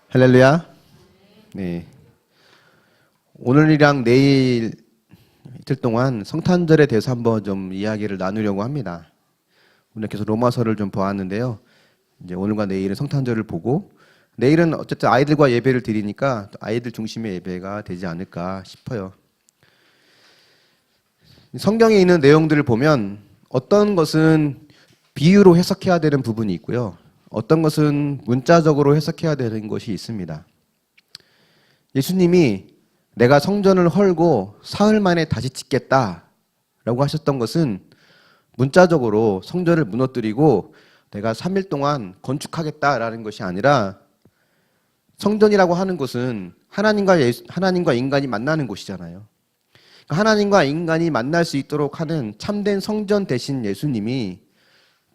할렐루야. 네. 오늘이랑 내일 이틀 동안 성탄절에 대해서 한번 좀 이야기를 나누려고 합니다. 오늘 계속 로마서를 좀 보았는데요. 이제 오늘과 내일은 성탄절을 보고 내일은 어쨌든 아이들과 예배를 드리니까 아이들 중심의 예배가 되지 않을까 싶어요. 성경에 있는 내용들을 보면 어떤 것은 비유로 해석해야 되는 부분이 있고요. 어떤 것은 문자적으로 해석해야 되는 것이 있습니다. 예수님이 내가 성전을 헐고 사흘 만에 다시 짓겠다라고 하셨던 것은 문자적으로 성전을 무너뜨리고 내가 3일 동안 건축하겠다라는 것이 아니라 성전이라고 하는 것은 하나님과 인간이 만나는 곳이잖아요. 하나님과 인간이 만날 수 있도록 하는 참된 성전 대신 예수님이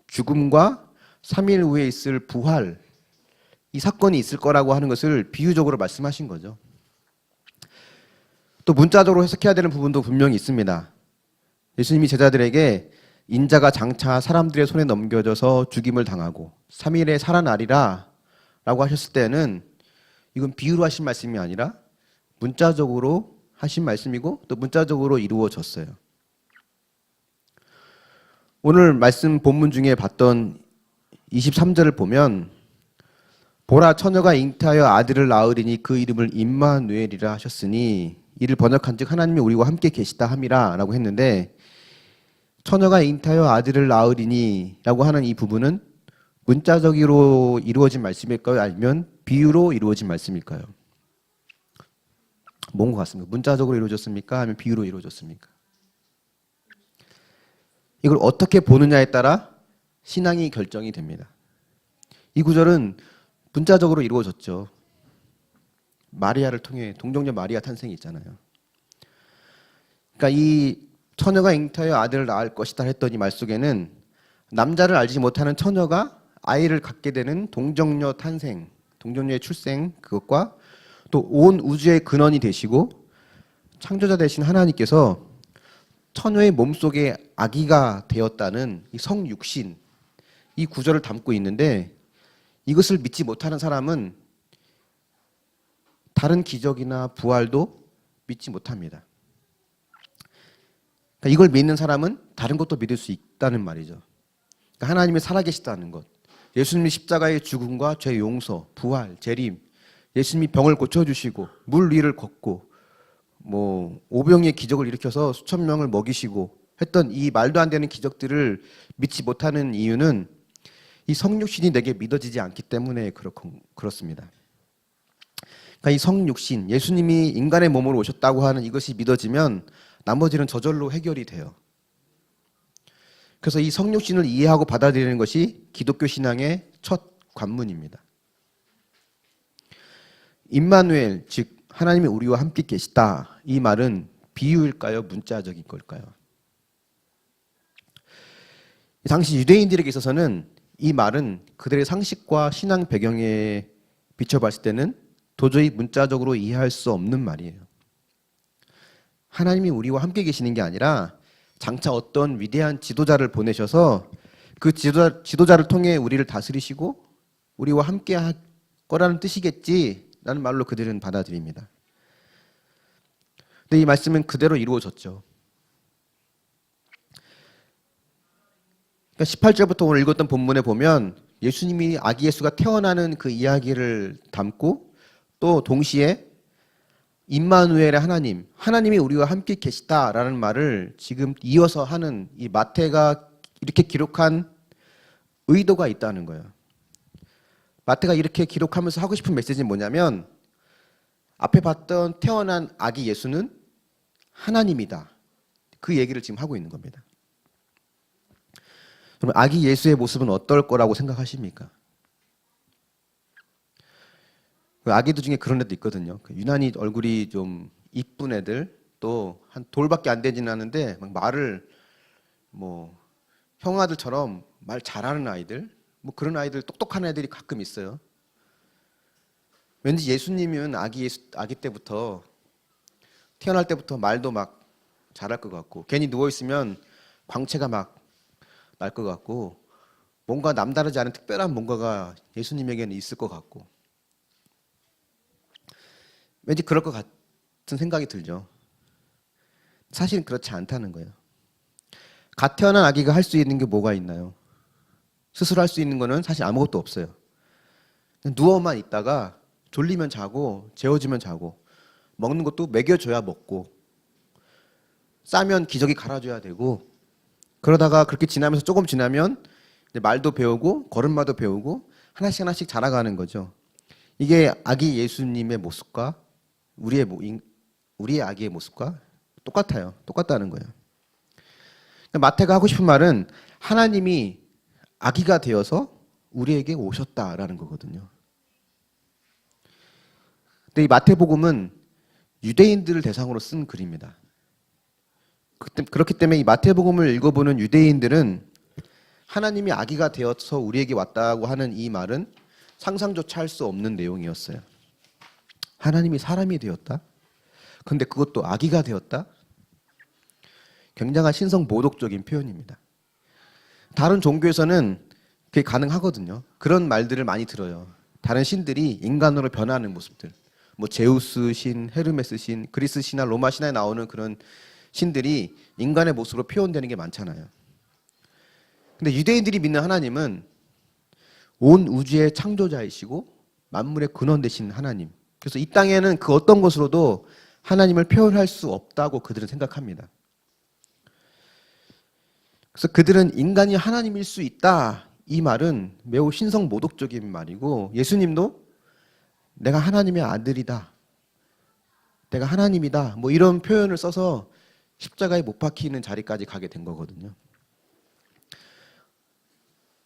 죽음과 3일 후에 있을 부활, 이 사건이 있을 거라고 하는 것을 비유적으로 말씀하신 거죠. 또 문자적으로 해석해야 되는 부분도 분명히 있습니다. 예수님이 제자들에게 인자가 장차 사람들의 손에 넘겨져서 죽임을 당하고 3일에 살아나리라 라고 하셨을 때는 이건 비유로 하신 말씀이 아니라 문자적으로 하신 말씀이고 또 문자적으로 이루어졌어요. 오늘 말씀 본문 중에 봤던 23절을 보면 보라 처녀가 잉태하여 아들을 낳으리니 그 이름을 임마누엘이라 하셨으니 이를 번역한즉 하나님이 우리와 함께 계시다 함이라 라고 했는데 처녀가 잉태하여 아들을 낳으리니 라고 하는 이 부분은 문자적으로 이루어진 말씀일까요? 아니면 비유로 이루어진 말씀일까요? 뭔 것 같습니까? 문자적으로 이루어졌습니까? 아니면 비유로 이루어졌습니까? 이걸 어떻게 보느냐에 따라 신앙이 결정이 됩니다. 이 구절은 문자적으로 이루어졌죠. 마리아를 통해 동정녀 마리아 탄생이 있잖아요. 그러니까 이 처녀가 잉태하여 아들을 낳을 것이다 했더니 말 속에는 남자를 알지 못하는 처녀가 아이를 갖게 되는 동정녀 탄생, 동정녀의 출생 그것과 또 온 우주의 근원이 되시고 창조자 되신 하나님께서 처녀의 몸속에 아기가 되었다는 이 성육신, 이 구절을 담고 있는데 이것을 믿지 못하는 사람은 다른 기적이나 부활도 믿지 못합니다. 그러니까 이걸 믿는 사람은 다른 것도 믿을 수 있다는 말이죠. 그러니까 하나님이 살아계시다는 것, 예수님이 십자가의 죽음과 죄 용서, 부활, 재림, 예수님이 병을 고쳐주시고 물 위를 걷고 오병의 기적을 일으켜서 수천 명을 먹이시고 했던 이 말도 안 되는 기적들을 믿지 못하는 이유는 이 성육신이 내게 믿어지지 않기 때문에 그렇습니다. 그러니까 이 성육신, 예수님이 인간의 몸으로 오셨다고 하는 이것이 믿어지면 나머지는 저절로 해결이 돼요. 그래서 이 성육신을 이해하고 받아들이는 것이 기독교 신앙의 첫 관문입니다. 임마누엘, 즉 하나님이 우리와 함께 계시다. 이 말은 비유일까요? 문자적인 걸까요? 당시 유대인들에게 있어서는 이 말은 그들의 상식과 신앙 배경에 비춰봤을 때는 도저히 문자적으로 이해할 수 없는 말이에요. 하나님이 우리와 함께 계시는 게 아니라 장차 어떤 위대한 지도자를 보내셔서 그 지도자를 통해 우리를 다스리시고 우리와 함께 할 거라는 뜻이겠지라는 말로 그들은 받아들입니다. 근데 이 말씀은 그대로 이루어졌죠. 그러니까 18절부터 오늘 읽었던 본문에 보면 예수님이 아기 예수가 태어나는 그 이야기를 담고 또 동시에 임마누엘의 하나님이 우리와 함께 계시다라는 말을 지금 이어서 하는 이 마태가 이렇게 기록한 의도가 있다는 거예요. 마태가 이렇게 기록하면서 하고 싶은 메시지는 뭐냐면 앞에 봤던 태어난 아기 예수는 하나님이다. 그 얘기를 지금 하고 있는 겁니다. 그럼 아기 예수의 모습은 어떨 거라고 생각하십니까? 아기들 중에 그런 애도 있거든요. 유난히 얼굴이 좀 이쁜 애들, 또 한 돌밖에 안 되진 않은데 막 말을 형아들처럼 말 잘하는 아이들, 그런 아이들, 똑똑한 애들이 가끔 있어요. 왠지 예수님은 아기 때부터 태어날 때부터 말도 막 잘할 것 같고 괜히 누워 있으면 광채가 막 날 것 같고 뭔가 남다르지 않은 특별한 뭔가가 예수님에게는 있을 것 같고 왠지 그럴 것 같은 생각이 들죠. 사실은 그렇지 않다는 거예요. 갓 태어난 아기가 할 수 있는 게 뭐가 있나요? 스스로 할 수 있는 거는 사실 아무것도 없어요. 누워만 있다가 졸리면 자고 재워지면 자고 먹는 것도 먹여줘야 먹고 싸면 기저귀 갈아줘야 되고 그러다가 그렇게 지나면서 조금 지나면 이제 말도 배우고 걸음마도 배우고 하나씩 하나씩 자라가는 거죠. 이게 아기 예수님의 모습과 우리의 아기의 모습과 똑같아요. 똑같다는 거예요. 그러니까 마태가 하고 싶은 말은 하나님이 아기가 되어서 우리에게 오셨다라는 거거든요. 근데 이 마태복음은 유대인들을 대상으로 쓴 글입니다. 그렇기 때문에 이 마태복음을 읽어보는 유대인들은 하나님이 아기가 되어서 우리에게 왔다고 하는 이 말은 상상조차 할 수 없는 내용이었어요. 하나님이 사람이 되었다? 근데 그것도 아기가 되었다? 굉장한 신성 모독적인 표현입니다. 다른 종교에서는 그게 가능하거든요. 그런 말들을 많이 들어요. 다른 신들이 인간으로 변하는 모습들. 뭐 제우스 신, 헤르메스 신, 그리스 신화, 로마 신화에 나오는 그런 신들이 인간의 모습으로 표현되는 게 많잖아요. 근데 유대인들이 믿는 하나님은 온 우주의 창조자이시고 만물의 근원 되신 하나님. 그래서 이 땅에는 그 어떤 것으로도 하나님을 표현할 수 없다고 그들은 생각합니다. 그래서 그들은 인간이 하나님일 수 있다. 이 말은 매우 신성 모독적인 말이고 예수님도 내가 하나님의 아들이다. 내가 하나님이다. 뭐 이런 표현을 써서 십자가에 못 박히는 자리까지 가게 된 거거든요.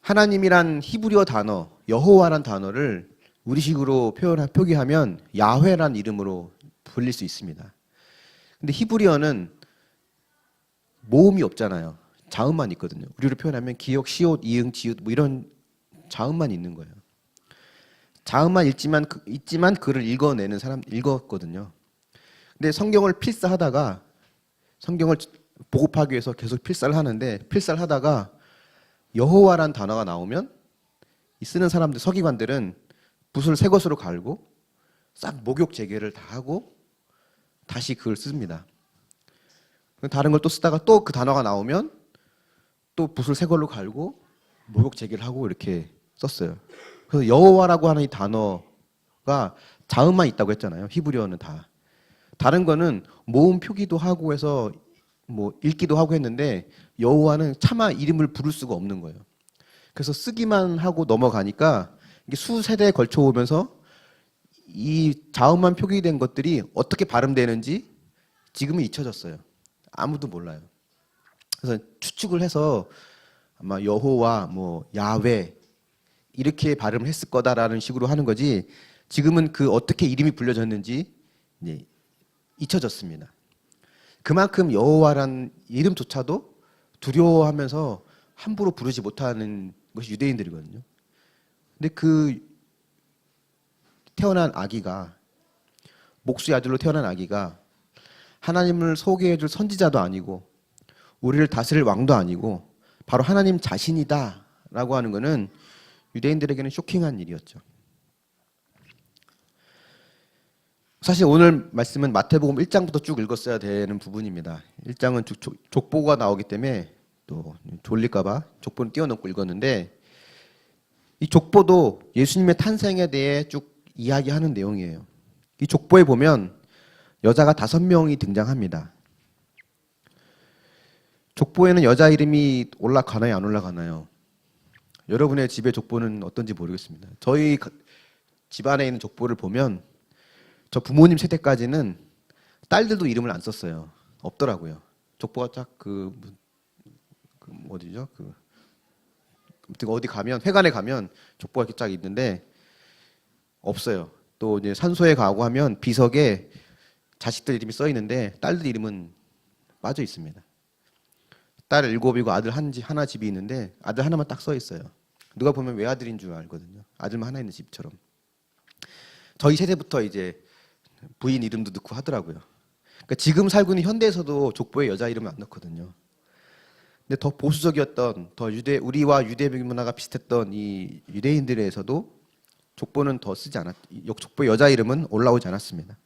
하나님이란 히브리어 단어, 여호와란 단어를 우리식으로 표기하면 야훼란 이름으로 불릴 수 있습니다. 근데 히브리어는 모음이 없잖아요. 자음만 있거든요. 우리로 표현하면 기역, 시옷, 이응, 지읒 뭐 이런 자음만 있는 거예요. 자음만 있지만 그를 읽어내는 사람 읽었거든요. 근데 성경을 필사하다가 성경을 보급하기 위해서 계속 필사를 하는데 필사를 하다가 여호와란 단어가 나오면 이 쓰는 사람들 서기관들은 붓을 새 것으로 갈고 싹 목욕 재개를 다 하고 다시 그걸 씁니다. 다른 걸 또 쓰다가 또 그 단어가 나오면 또 붓을 새 걸로 갈고 목욕 재개를 하고 이렇게 썼어요. 그래서 여호와라고 하는 이 단어가 자음만 있다고 했잖아요. 히브리어는 다. 다른 거는 모음 표기도 하고 해서 뭐 읽기도 하고 했는데 여호와는 차마 이름을 부를 수가 없는 거예요. 그래서 쓰기만 하고 넘어가니까 이게 수세대에 걸쳐 오면서 이 자음만 표기된 것들이 어떻게 발음되는지 지금은 잊혀졌어요. 아무도 몰라요. 그래서 추측을 해서 아마 여호와, 뭐 야훼 이렇게 발음을 했을 거다라는 식으로 하는 거지. 지금은 그 어떻게 이름이 불려졌는지 이제 잊혀졌습니다. 그만큼 여호와란 이름조차도 두려워하면서 함부로 부르지 못하는 것이 유대인들이거든요. 근데 그 태어난 아기가 목수의 아들로 태어난 아기가 하나님을 소개해줄 선지자도 아니고 우리를 다스릴 왕도 아니고 바로 하나님 자신이다라고 하는 것은 유대인들에게는 쇼킹한 일이었죠. 사실 오늘 말씀은 마태복음 1장부터 쭉 읽었어야 되는 부분입니다. 1장은 족보가 나오기 때문에 또 졸릴까 봐 족보는 띄워놓고 읽었는데 이 족보도 예수님의 탄생에 대해 쭉 이야기하는 내용이에요. 이 족보에 보면 여자가 5명이 등장합니다. 족보에는 여자 이름이 올라가나요, 안 올라가나요? 여러분의 집의 족보는 어떤지 모르겠습니다. 저희 집안에 있는 족보를 보면 저 부모님 세대까지는 딸들도 이름을 안 썼어요. 없더라고요. 족보가 딱 어디죠? 어디 가면 회관에 가면 족보가 이렇게 쫙 있는데 없어요. 또 이제 산소에 가고 하면 비석에 자식들 이름이 써 있는데 딸들 이름은 빠져 있습니다. 딸 7이고 아들 하나 집이 있는데 아들 하나만 딱 써 있어요. 누가 보면 외아들인 줄 알거든요. 아들만 하나 있는 집처럼. 저희 세대부터 이제 부인 이름도 넣고 하더라고요. 그러니까 지금 살고 있는 현대에서도 족보에 여자 이름을 안 넣거든요. 근데 더 보수적이었던 더 우리와 유대 문화가 비슷했던 이 유대인들에서도 족보는 더 쓰지 않았. 족보 여자 이름은 올라오지 않았습니다.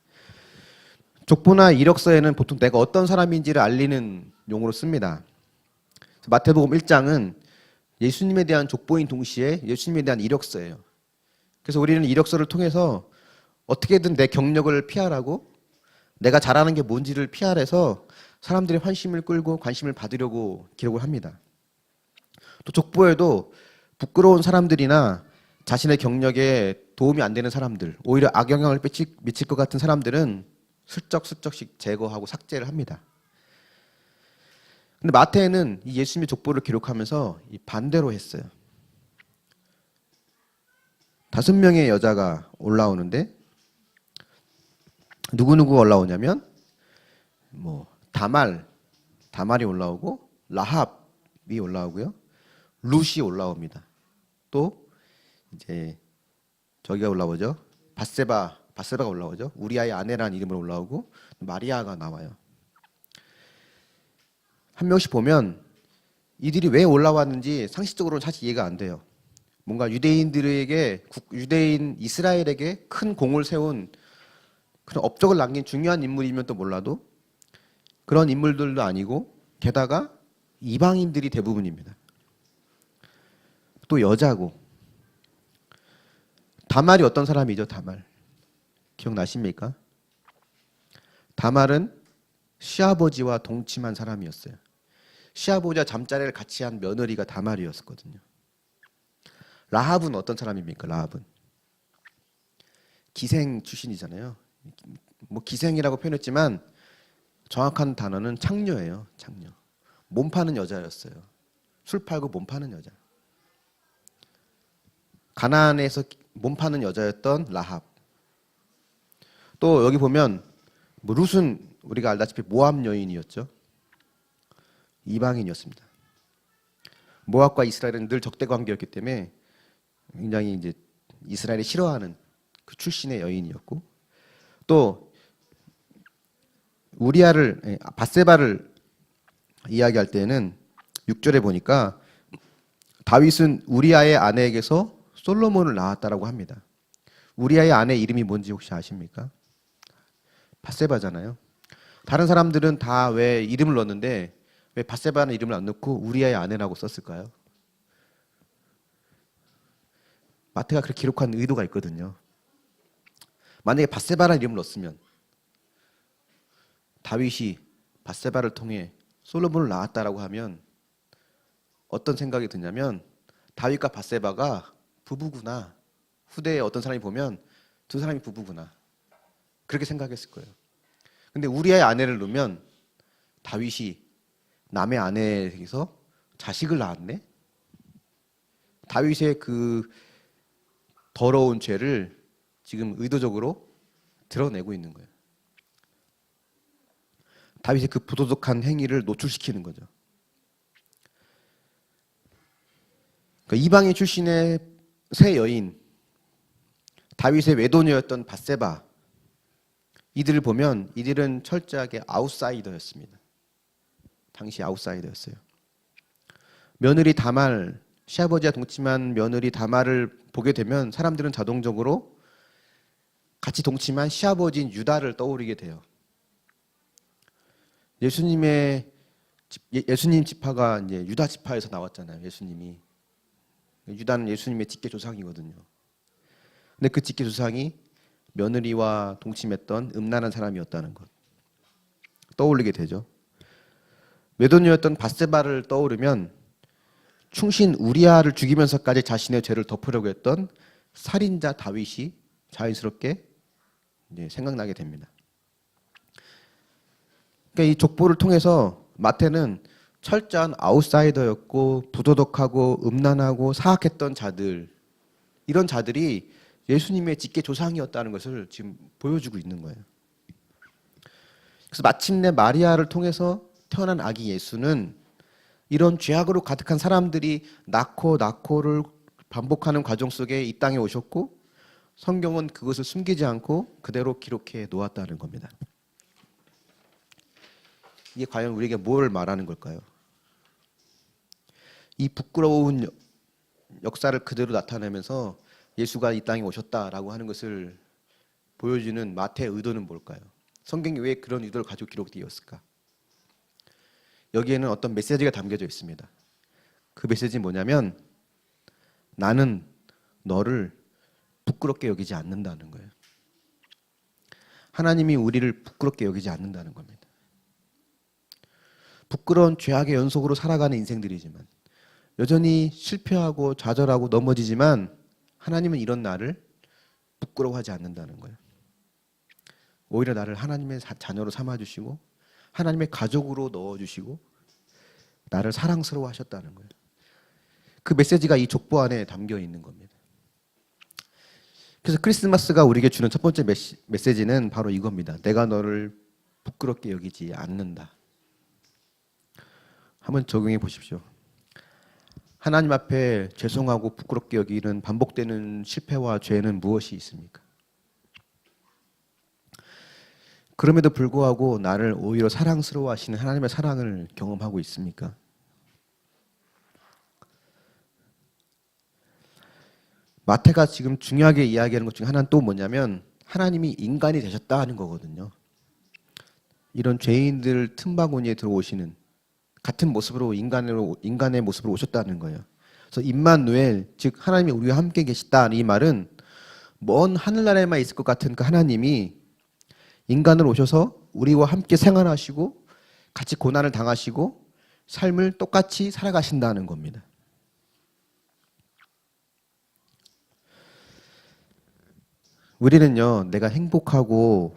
족보나 이력서에는 보통 내가 어떤 사람인지를 알리는 용어로 씁니다. 마태복음 1장은 예수님에 대한 족보인 동시에 예수님에 대한 이력서예요. 그래서 우리는 이력서를 통해서 어떻게든 내 경력을 피하라고 내가 잘하는 게 뭔지를 피하래서 사람들의 관심을 끌고 관심을 받으려고 기록을 합니다. 또 족보에도 부끄러운 사람들이나 자신의 경력에 도움이 안 되는 사람들, 오히려 악영향을 미칠 것 같은 사람들은 슬쩍슬쩍씩 제거하고 삭제를 합니다. 근데 마태는 이 예수님의 족보를 기록하면서 이 반대로 했어요. 5명의 여자가 올라오는데 누구누구 올라오냐면 다말이 올라오고 라합이 올라오고요. 룻이 올라옵니다. 또 이제 저기가 올라오죠. 바세바가 올라오죠. 우리아의 아내라는 이름으로 올라오고 마리아가 나와요. 한 명씩 보면 이들이 왜 올라왔는지 상식적으로는 사실 이해가 안 돼요. 뭔가 유대인 이스라엘에게 큰 공을 세운 그런 업적을 남긴 중요한 인물이면 또 몰라도 그런 인물들도 아니고 게다가 이방인들이 대부분입니다. 또 여자고. 다말이 어떤 사람이죠? 다말 기억나십니까? 다말은 시아버지와 동침한 사람이었어요. 시아버지와 잠자리를 같이 한 며느리가 다말이었거든요. 라합은 어떤 사람입니까? 라합은 기생 출신이잖아요. 기생이라고 표현했지만 정확한 단어는 창녀예요. 창녀. 몸 파는 여자였어요. 술 팔고 몸 파는 여자. 가나안에서 몸 파는 여자였던 라합. 또 여기 보면 룻은 우리가 알다시피 모압 여인이었죠. 이방인이었습니다. 모압과 이스라엘은 늘 적대 관계였기 때문에 굉장히 이제 이스라엘이 싫어하는 그 출신의 여인이었고, 또 바세바를 이야기할 때는 6절에 보니까 다윗은 우리아의 아내에게서 솔로몬을 낳았다라고 합니다. 우리아의 아내 이름이 뭔지 혹시 아십니까? 바세바잖아요. 다른 사람들은 다 왜 이름을 넣었는데 왜 바세바는 이름을 안 넣고 우리아의 아내라고 썼을까요? 마태가 그렇게 기록한 의도가 있거든요. 만약에 바세바라는 이름을 넣었으면 다윗이 바세바를 통해 솔로몬을 낳았다라고 하면 어떤 생각이 드냐면 다윗과 바세바가 부부구나. 후대에 어떤 사람이 보면 두 사람이 부부구나. 그렇게 생각했을 거예요. 근데 우리아의 아내를 넣으면 다윗이 남의 아내에게서 자식을 낳았네? 다윗의 그 더러운 죄를 지금 의도적으로 드러내고 있는 거예요. 다윗의 그 부도덕한 행위를 노출시키는 거죠. 그러니까 이방인 출신의 새 여인, 다윗의 외도녀였던 바세바, 이들을 보면 이들은 철저하게 아웃사이더였습니다. 당시 아웃사이더였어요. 며느리 다말, 시아버지와 동침한 며느리 다말을 보게 되면 사람들은 자동적으로 같이 동침한 시아버지인 유다를 떠오르게 돼요. 예수님 지파가 이제 유다 지파에서 나왔잖아요. 예수님이. 유다는 예수님의 직계 조상이거든요. 근데 그 직계 조상이 며느리와 동침했던 음란한 사람이었다는 것 떠올리게 되죠. 외도녀였던 바세바를 떠오르면 충신 우리아를 죽이면서까지 자신의 죄를 덮으려고 했던 살인자 다윗이 자연스럽게 이제 생각나게 됩니다. 그러니까 이 족보를 통해서 마태는 철저한 아웃사이더였고 부도덕하고 음란하고 사악했던 자들, 이런 자들이 예수님의 직계 조상이었다는 것을 지금 보여주고 있는 거예요. 그래서 마침내 마리아를 통해서 태어난 아기 예수는 이런 죄악으로 가득한 사람들이 낳고를 반복하는 과정 속에 이 땅에 오셨고 성경은 그것을 숨기지 않고 그대로 기록해 놓았다는 겁니다. 이게 과연 우리에게 뭘 말하는 걸까요? 이 부끄러운 역사를 그대로 나타내면서 예수가 이 땅에 오셨다라고 하는 것을 보여주는 마태의 의도는 뭘까요? 성경이 왜 그런 의도를 가지고 기록되었을까? 여기에는 어떤 메시지가 담겨져 있습니다. 그 메시지는 뭐냐면 나는 너를 부끄럽게 여기지 않는다는 거예요. 하나님이 우리를 부끄럽게 여기지 않는다는 겁니다. 부끄러운 죄악의 연속으로 살아가는 인생들이지만 여전히 실패하고 좌절하고 넘어지지만 하나님은 이런 나를 부끄러워하지 않는다는 거예요. 오히려 나를 하나님의 자녀로 삼아주시고 하나님의 가족으로 넣어주시고 나를 사랑스러워 하셨다는 거예요. 그 메시지가 이 족보 안에 담겨 있는 겁니다. 그래서 크리스마스가 우리에게 주는 첫 번째 메시지는 바로 이겁니다. 내가 너를 부끄럽게 여기지 않는다. 한번 적용해 보십시오. 하나님 앞에 죄송하고 부끄럽게 여기는 반복되는 실패와 죄는 무엇이 있습니까? 그럼에도 불구하고 나를 오히려 사랑스러워 하시는 하나님의 사랑을 경험하고 있습니까? 마태가 지금 중요하게 이야기하는 것 중에 하나는 또 뭐냐면 하나님이 인간이 되셨다 하는 거거든요. 이런 죄인들 틈바구니에 들어오시는 같은 모습으로 인간의 모습으로 오셨다는 거예요. 그래서 임마누엘, 즉 하나님이 우리와 함께 계시다 이 말은 먼 하늘나라에만 있을 것 같은 그 하나님이 인간으로 오셔서 우리와 함께 생활하시고 같이 고난을 당하시고 삶을 똑같이 살아가신다는 겁니다. 우리는요, 내가 행복하고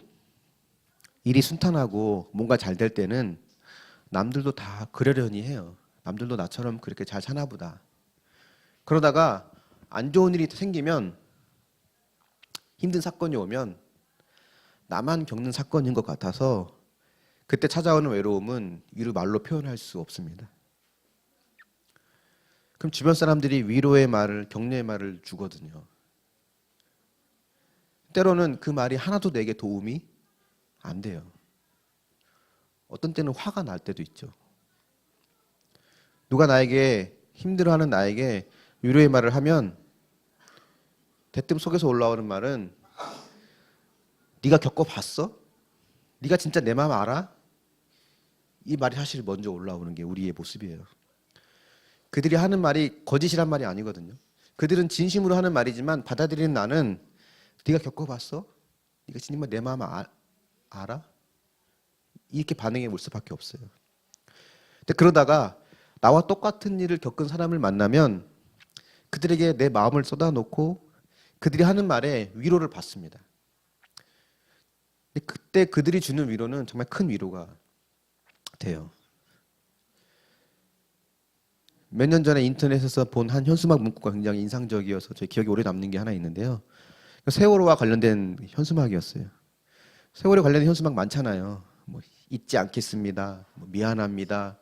일이 순탄하고 뭔가 잘 될 때는 남들도 다 그러려니 해요. 남들도 나처럼 그렇게 잘 사나 보다. 그러다가 안 좋은 일이 생기면, 힘든 사건이 오면 나만 겪는 사건인 것 같아서 그때 찾아오는 외로움은 이루 말로 표현할 수 없습니다. 그럼 주변 사람들이 위로의 말을, 격려의 말을 주거든요. 때로는 그 말이 하나도 내게 도움이 안 돼요. 어떤 때는 화가 날 때도 있죠. 누가 나에게 힘들어하는 나에게 위로의 말을 하면 대뜸 속에서 올라오는 말은 네가 겪어봤어? 네가 진짜 내 마음 알아? 이 말이 사실 먼저 올라오는 게 우리의 모습이에요. 그들이 하는 말이 거짓이란 말이 아니거든요. 그들은 진심으로 하는 말이지만 받아들이는 나는 네가 겪어봤어? 네가 진짜 내 마음 알아? 이렇게 반응해 올 수밖에 없어요. 근데 그러다가 나와 똑같은 일을 겪은 사람을 만나면 그들에게 내 마음을 쏟아놓고 그들이 하는 말에 위로를 받습니다. 근데 그때 그들이 주는 위로는 정말 큰 위로가 돼요. 몇 년 전에 인터넷에서 본 한 현수막 문구가 굉장히 인상적이어서 제 기억에 오래 남는 게 하나 있는데요. 세월호와 관련된 현수막이었어요. 세월호에 관련된 현수막 많잖아요. 뭐 잊지 않겠습니다. 뭐 미안합니다.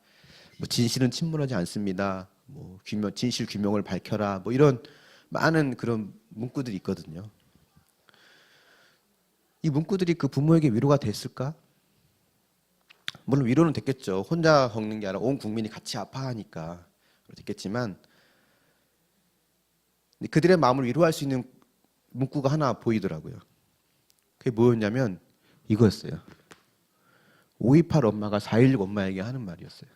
뭐 진실은 침몰하지 않습니다. 뭐 진실 규명을 밝혀라. 뭐 이런 많은 그런 문구들이 있거든요. 이 문구들이 그 부모에게 위로가 됐을까? 물론 위로는 됐겠죠. 혼자 겪는 게 아니라 온 국민이 같이 아파하니까 됐겠지만 그들의 마음을 위로할 수 있는 문구가 하나 보이더라고요. 그게 뭐였냐면 이거였어요. 528 엄마가 4.16 엄마에게 하는 말이었어요.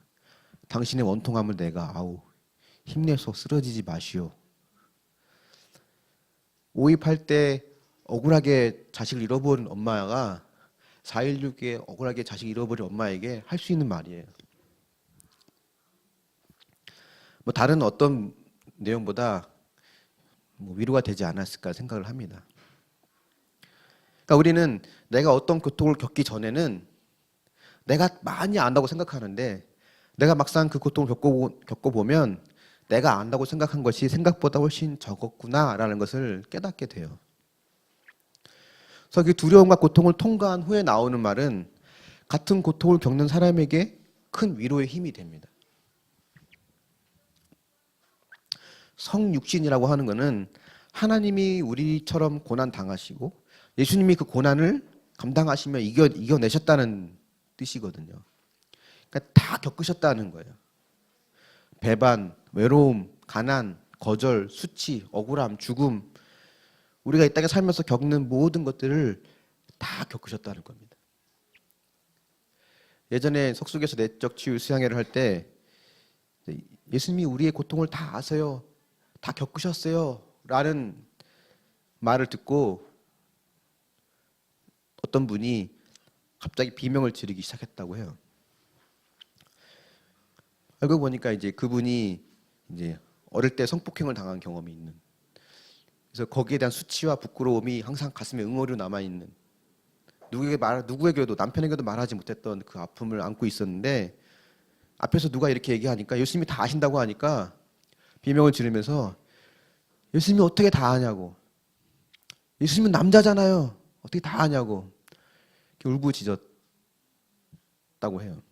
당신의 원통함을 내가 힘내서 쓰러지지 마시오. 5.28 때 억울하게 자식을 잃어버린 엄마가 4.16에 억울하게 자식 잃어버린 엄마에게 할 수 있는 말이에요. 뭐 다른 어떤 내용보다 위로가 되지 않았을까 생각을 합니다. 그러니까 우리는 내가 어떤 고통을 겪기 전에는 내가 많이 안다고 생각하는데 내가 막상 그 고통을 겪어보면 내가 안다고 생각한 것이 생각보다 훨씬 적었구나라는 것을 깨닫게 돼요. 그래서 그 두려움과 고통을 통과한 후에 나오는 말은 같은 고통을 겪는 사람에게 큰 위로의 힘이 됩니다. 성육신이라고 하는 것은 하나님이 우리처럼 고난 당하시고 예수님이 그 고난을 감당하시며 이겨내셨다는 뜻이거든요. 그러니까 다 겪으셨다는 거예요. 배반, 외로움, 가난, 거절, 수치, 억울함, 죽음, 우리가 이 땅에 살면서 겪는 모든 것들을 다 겪으셨다는 겁니다. 예전에 석숙에서 내적 치유 수양회를 할 때 예수님이 우리의 고통을 다 아세요, 다 겪으셨어요 라는 말을 듣고 어떤 분이 갑자기 비명을 지르기 시작했다고 해요. 알고 보니까 이제 그분이 이제 어릴 때 성폭행을 당한 경험이 있는, 그래서 거기에 대한 수치와 부끄러움이 항상 가슴에 응어리로 남아 있는, 누구에게도 남편에게도 말하지 못했던 그 아픔을 안고 있었는데, 앞에서 누가 이렇게 얘기하니까, 예수님이 다 아신다고 하니까 비명을 지르면서 예수님이 어떻게 다 아냐고, 예수님은 남자잖아요, 어떻게 다 아냐고 이렇게 울부짖었다고 해요.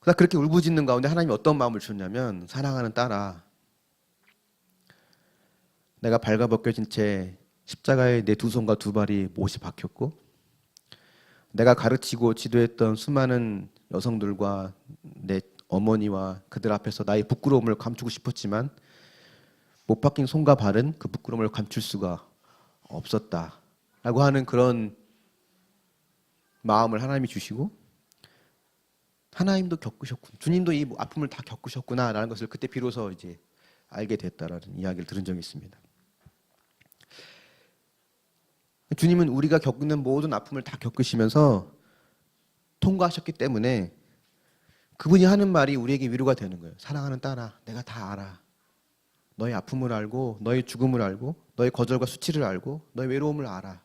그러다 그렇게 울부짖는 가운데 하나님이 어떤 마음을 주셨냐면, 사랑하는 딸아, 내가 발가벗겨진 채 십자가에 내 두 손과 두 발이 못이 박혔고, 내가 가르치고 지도했던 수많은 여성들과 내 어머니와 그들 앞에서 나의 부끄러움을 감추고 싶었지만 못 박힌 손과 발은 그 부끄러움을 감출 수가 없었다 라고 하는 그런 마음을 하나님이 주시고, 하나님도 겪으셨군, 주님도 이 아픔을 다 겪으셨구나 라는 것을 그때 비로소 이제 알게 됐다라는 이야기를 들은 적이 있습니다. 주님은 우리가 겪는 모든 아픔을 다 겪으시면서 통과하셨기 때문에 그분이 하는 말이 우리에게 위로가 되는 거예요. 사랑하는 딸아, 내가 다 알아. 너의 아픔을 알고, 너의 죽음을 알고, 너의 거절과 수치를 알고, 너의 외로움을 알아.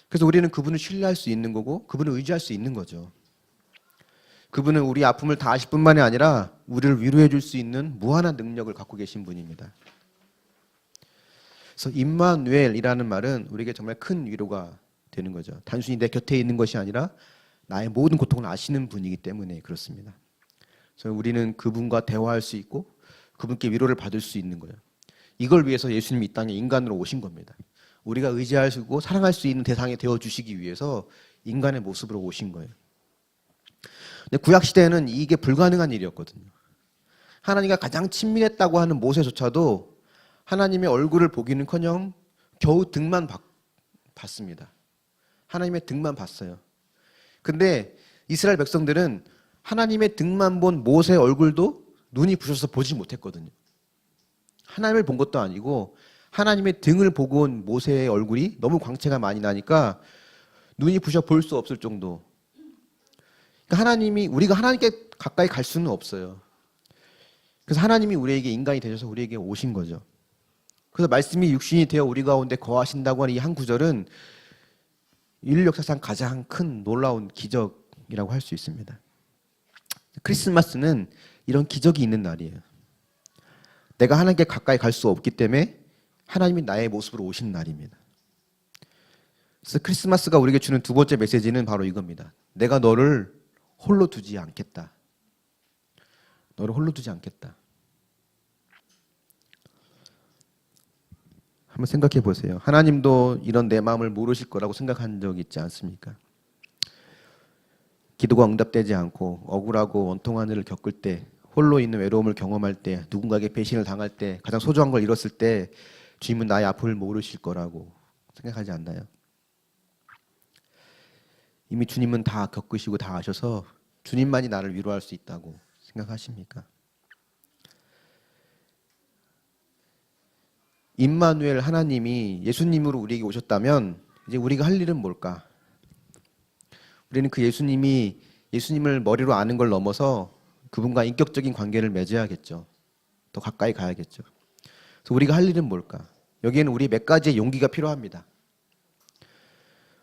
그래서 우리는 그분을 신뢰할 수 있는 거고, 그분을 의지할 수 있는 거죠. 그분은 우리 아픔을 다 아실 뿐만이 아니라 우리를 위로해 줄 수 있는 무한한 능력을 갖고 계신 분입니다. 그래서 임마누엘이라는 말은 우리에게 정말 큰 위로가 되는 거죠. 단순히 내 곁에 있는 것이 아니라 나의 모든 고통을 아시는 분이기 때문에 그렇습니다. 그래서 우리는 그분과 대화할 수 있고 그분께 위로를 받을 수 있는 거예요. 이걸 위해서 예수님이 이 땅에 인간으로 오신 겁니다. 우리가 의지할 수 있고 사랑할 수 있는 대상이 되어주시기 위해서 인간의 모습으로 오신 거예요. 근데 구약 시대에는 이게 불가능한 일이었거든요. 하나님과 가장 친밀했다고 하는 모세조차도 하나님의 얼굴을 보기는커녕 겨우 등만 봤습니다. 하나님의 등만 봤어요. 근데 이스라엘 백성들은 하나님의 등만 본 모세 얼굴도 눈이 부셔서 보지 못했거든요. 하나님을 본 것도 아니고 하나님의 등을 보고 온 모세의 얼굴이 너무 광채가 많이 나니까 눈이 부셔 볼 수 없을 정도. 그러니까 우리가 하나님께 가까이 갈 수는 없어요. 그래서 하나님이 우리에게 인간이 되셔서 우리에게 오신 거죠. 그래서 말씀이 육신이 되어 우리 가운데 거하신다고 하는 이 한 구절은 인류 역사상 가장 큰 놀라운 기적이라고 할 수 있습니다. 크리스마스는 이런 기적이 있는 날이에요. 내가 하나님께 가까이 갈 수 없기 때문에 하나님이 나의 모습으로 오신 날입니다. 그래서 크리스마스가 우리에게 주는 두 번째 메시지는 바로 이겁니다. 내가 너를 홀로 두지 않겠다. 너를 홀로 두지 않겠다. 한번 생각해 보세요. 하나님도 이런 내 마음을 모르실 거라고 생각한 적 있지 않습니까? 기도가 응답되지 않고 억울하고 원통한 일을 겪을 때, 홀로 있는 외로움을 경험할 때, 누군가에게 배신을 당할 때, 가장 소중한 걸 잃었을 때 주님은 나의 아픔을 모르실 거라고 생각하지 않나요? 이미 주님은 다 겪으시고 다 아셔서 주님만이 나를 위로할 수 있다고 생각하십니까? 임마누엘 하나님이 예수님으로 우리에게 오셨다면 이제 우리가 할 일은 뭘까? 우리는 그 예수님을 머리로 아는 걸 넘어서 그분과 인격적인 관계를 맺어야겠죠. 더 가까이 가야겠죠. 그래서 우리가 할 일은 뭘까? 여기에는 우리 몇 가지의 용기가 필요합니다.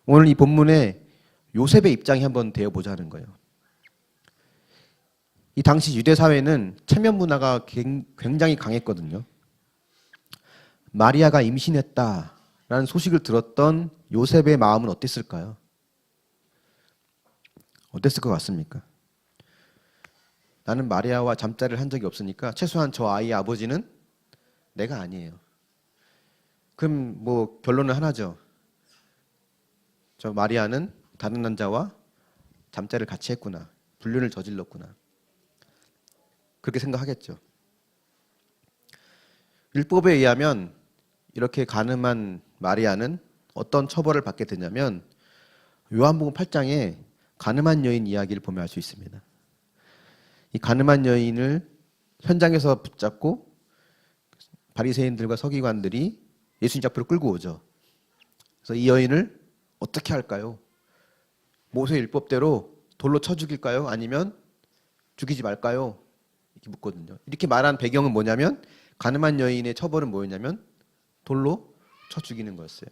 오늘 이 본문에 요셉의 입장이 한번 되어보자는 거예요. 이 당시 유대 사회는 체면 문화가 굉장히 강했거든요. 마리아가 임신했다라는 소식을 들었던 요셉의 마음은 어땠을까요? 어땠을 것 같습니까? 나는 마리아와 잠자리를 한 적이 없으니까 최소한 저 아이의 아버지는 내가 아니에요. 그럼 뭐 결론은 하나죠. 저 마리아는 다른 남자와 잠자리를 같이 했구나. 불륜을 저질렀구나. 그렇게 생각하겠죠. 율법에 의하면 이렇게 간음한 마리아는 어떤 처벌을 받게 되냐면 요한복음 8장에 간음한 여인 이야기를 보면 알 수 있습니다. 이 간음한 여인을 현장에서 붙잡고 바리새인들과 서기관들이 예수님 앞으로 끌고 오죠. 그래서 이 여인을 어떻게 할까요? 모세 율법대로 돌로 쳐 죽일까요? 아니면 죽이지 말까요? 이렇게 묻거든요. 이렇게 말한 배경은 뭐냐면 간음한 여인의 처벌은 뭐였냐면 돌로 쳐 죽이는 거였어요.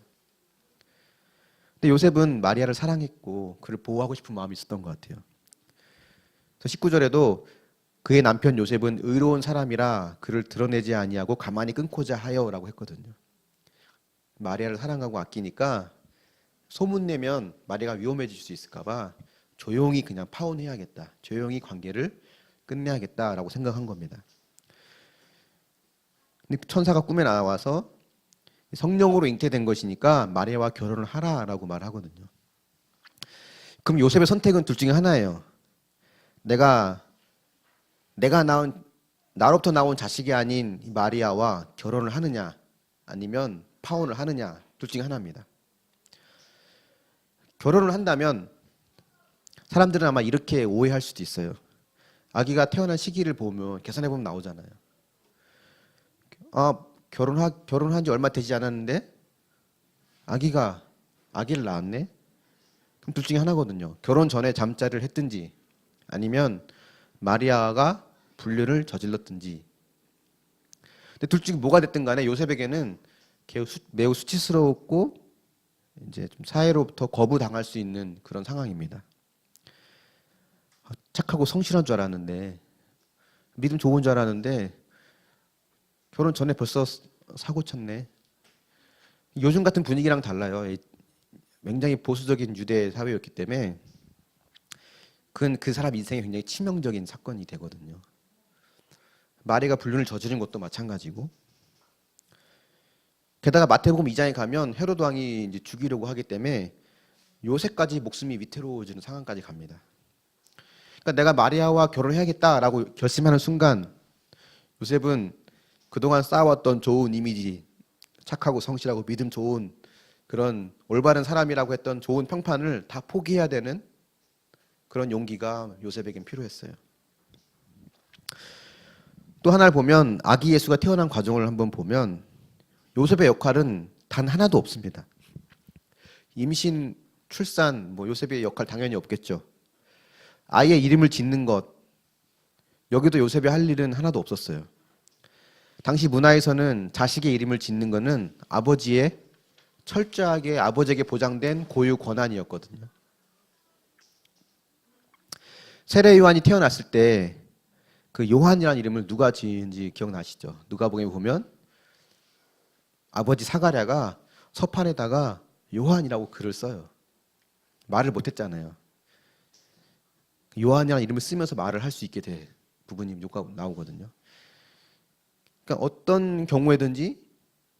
근데 요셉은 마리아를 사랑했고 그를 보호하고 싶은 마음이 있었던 것 같아요. 그래서 19절에도 그의 남편 요셉은 의로운 사람이라 그를 드러내지 아니하고 가만히 끊고자 하여라고 했거든요. 마리아를 사랑하고 아끼니까 소문내면 마리아가 위험해질 수 있을까 봐 조용히 그냥 파혼해야겠다. 조용히 관계를 끝내야겠다라고 생각한 겁니다. 근데 천사가 꿈에 나와서 성령으로 잉태된 것이니까 마리아와 결혼을 하라라고 말하거든요. 그럼 요셉의 선택은 둘 중에 하나예요. 내가 나로부터 나온 자식이 아닌 마리아와 결혼을 하느냐 아니면 파혼을 하느냐 둘 중에 하나입니다. 결혼을 한다면 사람들은 아마 이렇게 오해할 수도 있어요. 아기가 태어난 시기를 보면 계산해 보면 나오잖아요. 결혼한 지 얼마 되지 않았는데 아기를 낳았네. 그럼 둘 중에 하나거든요. 결혼 전에 잠자리를 했든지 아니면 마리아가 불륜을 저질렀든지. 근데 둘 중에 뭐가 됐든 간에 요셉에게는 매우 수치스럽고 이제 좀 사회로부터 거부당할 수 있는 그런 상황입니다. 착하고 성실한 줄 알았는데 믿음 좋은 줄 알았는데 결혼 전에 벌써 사고 쳤네. 요즘 같은 분위기랑 달라요. 굉장히 보수적인 유대 사회였기 때문에 그건 그 사람 인생에 굉장히 치명적인 사건이 되거든요. 마리아가 불륜을 저지른 것도 마찬가지고. 게다가 마태복음 2장에 가면 헤로드 왕이 이제 죽이려고 하기 때문에 요셉까지 목숨이 위태로워지는 상황까지 갑니다. 그러니까 내가 마리아와 결혼해야겠다라고 결심하는 순간 요셉은 그동안 쌓아왔던 좋은 이미지, 착하고 성실하고 믿음 좋은 그런 올바른 사람이라고 했던 좋은 평판을 다 포기해야 되는 그런 용기가 요셉에겐 필요했어요. 또 하나를 보면 아기 예수가 태어난 과정을 한번 보면 요셉의 역할은 단 하나도 없습니다. 임신, 출산, 요셉의 역할 당연히 없겠죠. 아이의 이름을 짓는 것, 여기도 요셉이 할 일은 하나도 없었어요. 당시 문화에서는 자식의 이름을 짓는 것은 철저하게 아버지에게 보장된 고유 권한이었거든요. 세례 요한이 태어났을 때 그 요한이라는 이름을 누가 지은지 기억나시죠? 누가복음에 보면 아버지 사가랴가 서판에다가 요한이라고 글을 써요. 말을 못했잖아요. 요한이라는 이름을 쓰면서 말을 할 수 있게 돼 부분이 나오거든요. 그러니까 어떤 경우에든지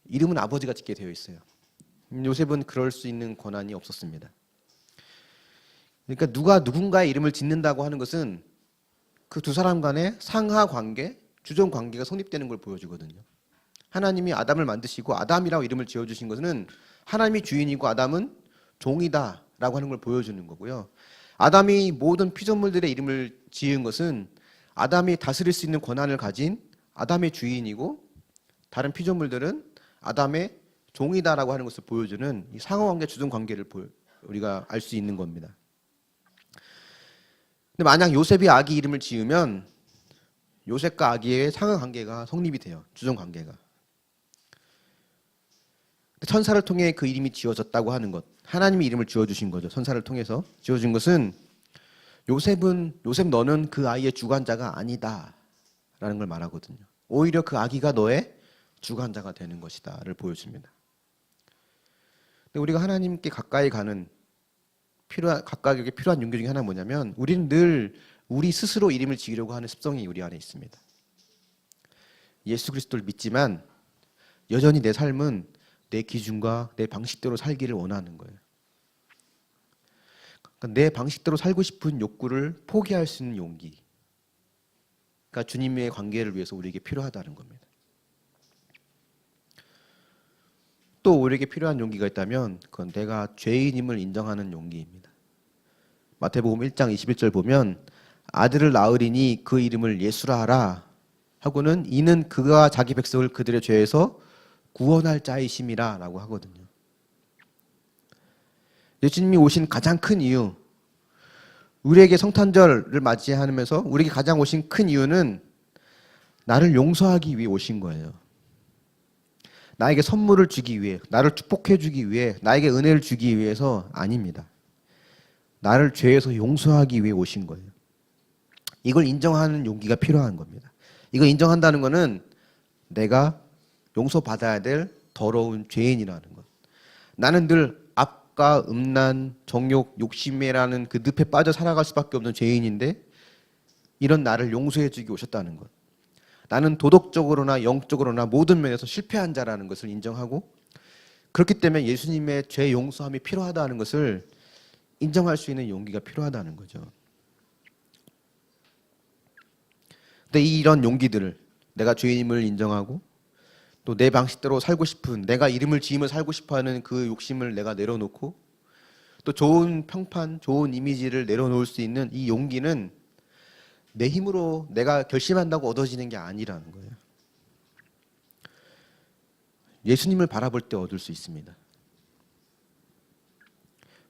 이름은 아버지가 짓게 되어 있어요. 요셉은 그럴 수 있는 권한이 없었습니다. 그러니까 누군가의 이름을 짓는다고 하는 것은 그 두 사람 간의 상하 관계, 주종 관계가 성립되는 걸 보여주거든요. 하나님이 아담을 만드시고 아담이라고 이름을 지어주신 것은 하나님이 주인이고 아담은 종이다라고 하는 걸 보여주는 거고요. 아담이 모든 피조물들의 이름을 지은 것은 아담이 다스릴 수 있는 권한을 가진 아담의 주인이고 다른 피조물들은 아담의 종이다라고 하는 것을 보여주는 이 상하관계, 주종관계를 우리가 알 수 있는 겁니다. 근데 만약 요셉이 아기 이름을 지으면 요셉과 아기의 상하관계가 성립이 돼요. 주종관계가. 천사를 통해 그 이름이 지어졌다고 하는 것, 하나님이 이름을 지어주신 거죠. 천사를 통해서 지어준 것은 요셉 너는 그 아이의 주관자가 아니다 라는 걸 말하거든요. 오히려 그 아기가 너의 주관자가 되는 것이다를 보여줍니다. 근데 우리가 하나님께 가까이 가는 각각에게 필요한 용기 중에 하나는 뭐냐면 우리는 늘 우리 스스로 이름을 지으려고 하는 습성이 우리 안에 있습니다. 예수 그리스도를 믿지만 여전히 내 삶은 내 기준과 내 방식대로 살기를 원하는 거예요. 그러니까 내 방식대로 살고 싶은 욕구를 포기할 수 있는 용기. 그러니까 주님의 관계를 위해서 우리에게 필요하다는 겁니다. 또 우리에게 필요한 용기가 있다면 그건 내가 죄인임을 인정하는 용기입니다. 마태복음 1장 21절 보면 아들을 낳으리니 그 이름을 예수라 하라 하고는 이는 그가 자기 백성을 그들의 죄에서 구원할 자이심이라 라고 하거든요. 예수님이 오신 가장 큰 이유, 우리에게 성탄절을 맞이하면서 우리에게 가장 오신 큰 이유는 나를 용서하기 위해 오신 거예요. 나에게 선물을 주기 위해, 나를 축복해 주기 위해, 나에게 은혜를 주기 위해서 아닙니다. 나를 죄에서 용서하기 위해 오신 거예요. 이걸 인정하는 용기가 필요한 겁니다. 이걸 인정한다는 것은 내가 용서받아야 될 더러운 죄인이라는 것. 나는 늘 악과 음란, 정욕, 욕심이라는 그 늪에 빠져 살아갈 수밖에 없는 죄인인데 이런 나를 용서해 주기 오셨다는 것. 나는 도덕적으로나 영적으로나 모든 면에서 실패한 자라는 것을 인정하고 그렇기 때문에 예수님의 죄 용서함이 필요하다는 것을 인정할 수 있는 용기가 필요하다는 거죠. 근데 이런 용기들을 내가 죄인임을 인정하고 또 내 방식대로 살고 싶은 내가 이름을 지으며 살고 싶어하는 그 욕심을 내가 내려놓고 또 좋은 평판, 좋은 이미지를 내려놓을 수 있는 이 용기는 내 힘으로 내가 결심한다고 얻어지는 게 아니라는 거예요. 예수님을 바라볼 때 얻을 수 있습니다.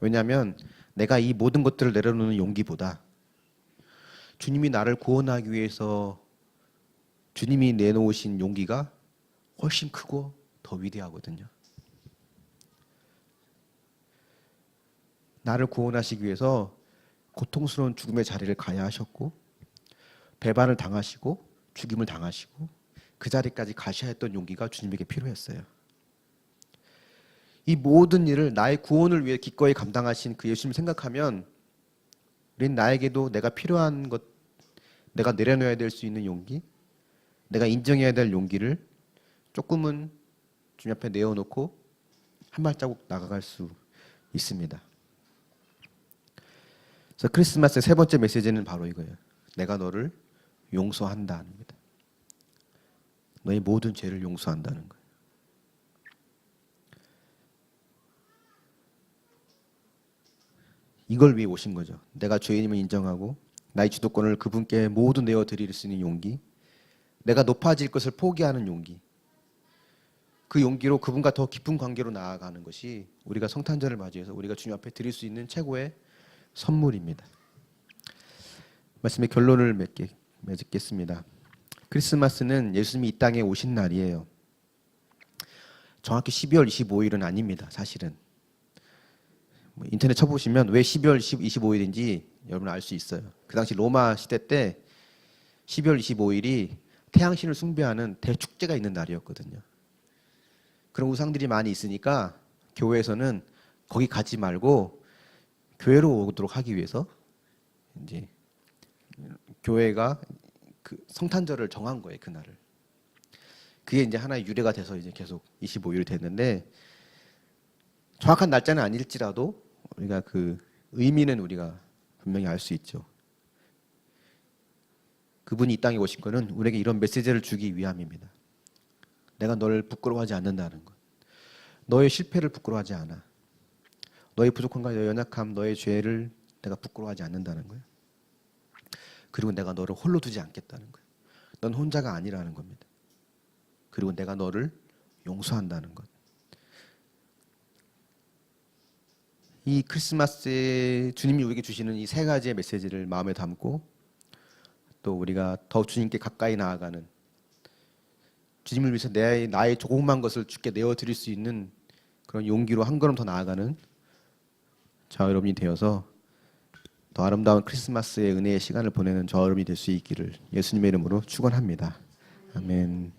왜냐하면 내가 이 모든 것들을 내려놓는 용기보다 주님이 나를 구원하기 위해서 주님이 내놓으신 용기가 훨씬 크고 더 위대하거든요. 나를 구원하시기 위해서 고통스러운 죽음의 자리를 가야 하셨고 배반을 당하시고 죽임을 당하시고 그 자리까지 가셔야 했던 용기가 주님에게 필요했어요. 이 모든 일을 나의 구원을 위해 기꺼이 감당하신 그 예수님을 생각하면 우린 나에게도 내가 필요한 것, 내가 내려놓아야 될 수 있는 용기, 내가 인정해야 될 용기를 조금은 주님 앞에 내어놓고 한 발자국 나아갈 수 있습니다. 그래서 크리스마스의 세 번째 메시지는 바로 이거예요. 내가 너를 용서한다입니다. 너의 모든 죄를 용서한다는 거예요. 이걸 위해 오신 거죠. 내가 죄인임을 인정하고 나의 주도권을 그분께 모두 내어드릴 수 있는 용기, 내가 높아질 것을 포기하는 용기, 그 용기로 그분과 더 깊은 관계로 나아가는 것이 우리가 성탄절을 맞이해서 우리가 주님 앞에 드릴 수 있는 최고의 선물입니다. 말씀의 결론을 맺겠습니다. 크리스마스는 예수님이 이 땅에 오신 날이에요. 정확히 12월 25일은 아닙니다. 사실은 인터넷 쳐보시면 왜 12월 25일인지 여러분 알 수 있어요. 그 당시 로마 시대 때 12월 25일이 태양신을 숭배하는 대축제가 있는 날이었거든요. 그런 우상들이 많이 있으니까 교회에서는 거기 가지 말고 교회로 오도록 하기 위해서 이제 교회가 그 성탄절을 정한 거예요, 그날을. 그게 이제 하나의 유래가 돼서 이제 계속 25일이 됐는데 정확한 날짜는 아닐지라도 우리가 그 의미는 우리가 분명히 알 수 있죠. 그분이 이 땅에 오신 거는 우리에게 이런 메시지를 주기 위함입니다. 내가 너를 부끄러워하지 않는다는 것. 너의 실패를 부끄러워하지 않아. 너의 부족함과 너의 연약함, 너의 죄를 내가 부끄러워하지 않는다는 거예요. 그리고 내가 너를 홀로 두지 않겠다는 거예요. 넌 혼자가 아니라는 겁니다. 그리고 내가 너를 용서한다는 것. 이 크리스마스에 주님이 우리에게 주시는 이 세 가지의 메시지를 마음에 담고 또 우리가 더 주님께 가까이 나아가는, 주님을 위해서 나의 조그만 것을 주께 내어드릴 수 있는 그런 용기로 한 걸음 더 나아가는 저와 여러분이 되어서 더 아름다운 크리스마스의 은혜의 시간을 보내는 저와 여러분이 될 수 있기를 예수님의 이름으로 축원합니다. 아멘.